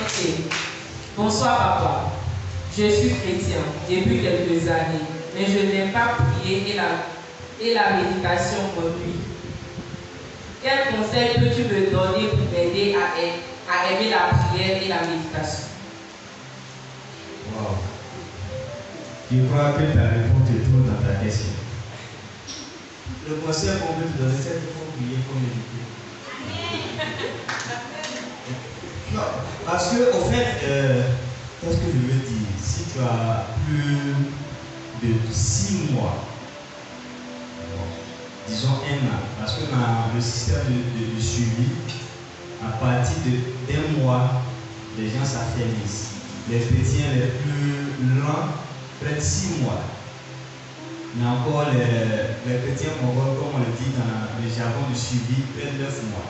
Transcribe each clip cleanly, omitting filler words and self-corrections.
Ok. Bonsoir papa. Je suis chrétien depuis quelques années, mais je n'aime pas prier et la méditation m'ennuie. Quel conseil peux-tu me donner pour m'aider à aimer la prière et la méditation? Wow. Je crois que ta réponse est trop dans ta question. Le conseil qu'on peut te donner, c'est qu'il faut prier, il faut méditer. Non, parce que, au fait, qu'est-ce que je veux dire? Si tu as plus de 6 mois, disons 1 an, parce que dans le système de suivi, à partir d'1 mois, les gens s'affermissent. Les chrétiens les plus lents prennent 6 mois. Mais encore les chrétiens mongols, comme on le dit dans le jargon de suivi, prennent 9 mois.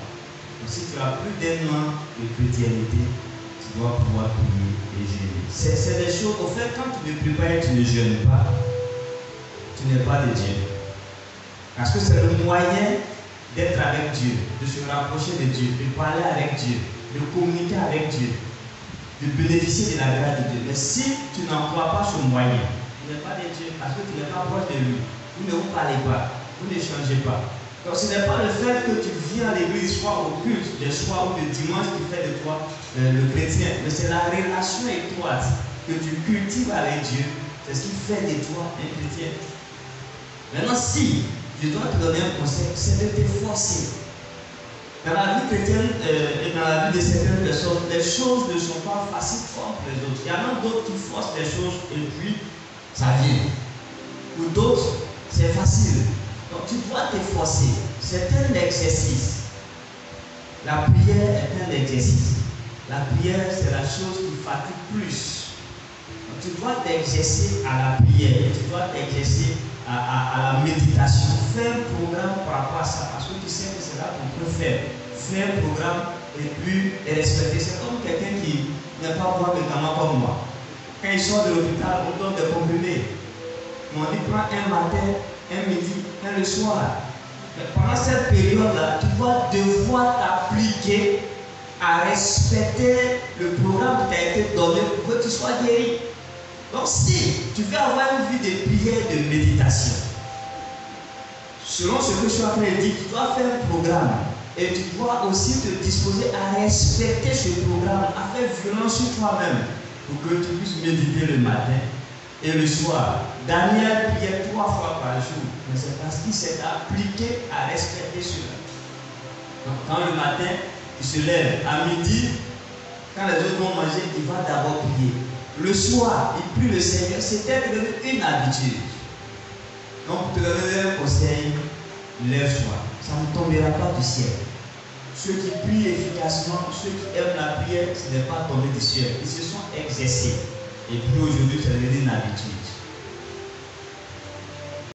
Donc si tu as plus d'1 an de chrétienté, tu dois pouvoir prier et jeûner. C'est des choses, au fait, quand tu ne pries pas et tu ne jeûnes pas, tu n'es pas de Dieu. Parce que c'est le moyen d'être avec Dieu, de se rapprocher de Dieu, de parler avec Dieu, de communiquer avec Dieu, de bénéficier de la grâce de Dieu. Mais si tu n'emploies pas ce moyen, tu n'es pas de Dieu parce que tu n'es pas proche de lui. Vous ne vous parlez pas, vous n'échangez pas. Donc ce n'est pas le fait que tu viens à l'église, soit au culte, des soirs ou le dimanche qui fait de toi le chrétien, mais c'est la relation étroite que tu cultives avec Dieu, c'est ce qui fait de toi un chrétien. Maintenant, si je dois te donner un conseil, c'est de t'efforcer. Dans la vie chrétienne et dans la vie de certaines personnes, les choses ne sont pas faciles comme les autres. Il y en a d'autres qui forcent les choses et puis ça vient. Pour d'autres, c'est facile. Donc tu dois t'efforcer. C'est un exercice. La prière est un exercice. La prière, c'est la chose qui fatigue plus. Donc, tu dois t'exercer à la prière. Tu dois t'exercer à la méditation. Fais un programme par rapport à ça. Parce que tu sais que c'est là qu'on peut faire. Fais un programme et puis respecter. C'est comme quelqu'un qui n'est pas boire de médicaments comme moi. Quand il sort de l'hôpital, on donne des comprimés. On dit prends un matin, un midi, un le soir. Mais pendant cette période-là, tu vas devoir t'appliquer à respecter le programme qui t'a été donné pour que tu sois guéri. Donc si tu veux avoir une vie de prière et de méditation, selon ce que je suis en train de dire, tu dois faire un programme et tu dois aussi te disposer à respecter ce programme, à faire violence sur toi-même pour que tu puisses méditer le matin et le soir. Daniel priait 3 fois par jour, mais c'est parce qu'il s'est appliqué à respecter cela. Donc quand le matin, il se lève, à midi, quand les autres vont manger, il va d'abord prier. Le soir, il prie le Seigneur, c'était devenu une habitude. Donc pour te donner un conseil, lève-toi, ça ne tombera pas du ciel. Ceux qui prient efficacement, ceux qui aiment la prière, ce n'est pas tombé du ciel. Ils se sont exercés. Et puis aujourd'hui, c'est devenu une habitude.